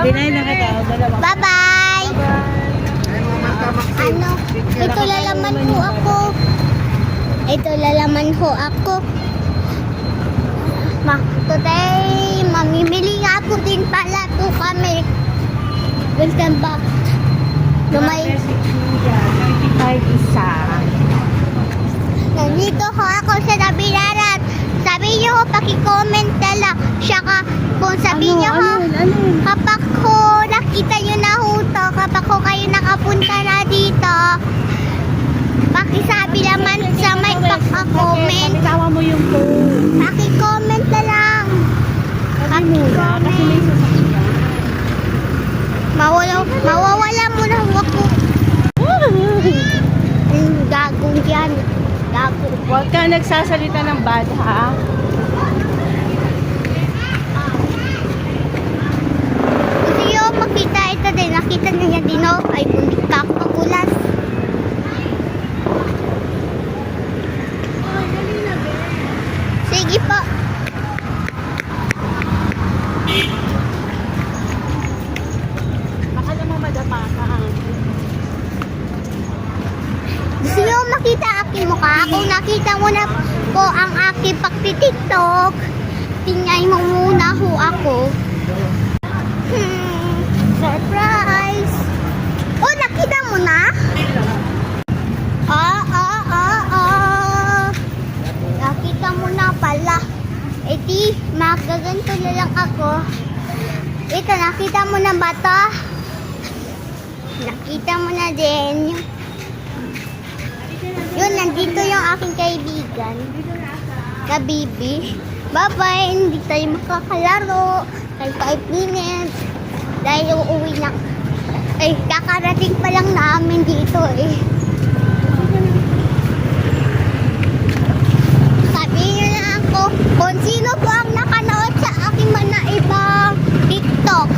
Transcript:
Dinay na kita. Dalawa. Bye-bye! Ano? Ito lalaman ho ako. Ito lalaman ho ako. Today, mamimili nga po din pala po kami. Welcome back. Lumay. 35 isa. Nandito ho ako sa Nabilarat. Sabi niyo ho, paki-comment na lang. Saka kung sabi niyo ho, kapag ho nakita niyo na ho to, kapag ho kayo nakapunta na dito, pakisabi naman sa may paka-comment. Tawa mo yung phone. Paki-comment na lang. Paki-comment. Mawawala muna ako. Gagong yan. Gago. Huwag ka nagsasalita ng bad, ha? Gusto nyo makita ito din. Nakita na niya din o. Ay, bundik ka ako magulas. Sige po. Baka naman madapa ka. Gusto nyo makita aking mukha? Kung nakita mo na po ang aking pagti-tiktok, tingnan mo muna ho ako. Surprise! Oh, nakita mo na? Nakita mo na pala. Eh di, magaganto na lang ako. Ito, nakita mo na ba ito? Nakita mo na din. Yun, nandito yung aking kaibigan. Na Bibi. Bye-bye, hindi tayo makakalaro. Kay 5 minutes. Dahil uuwi na. Ay, kakarating pa lang namin dito eh. Sabihin na ako kung sino po ang nakanood sa aking mga ibang TikTok.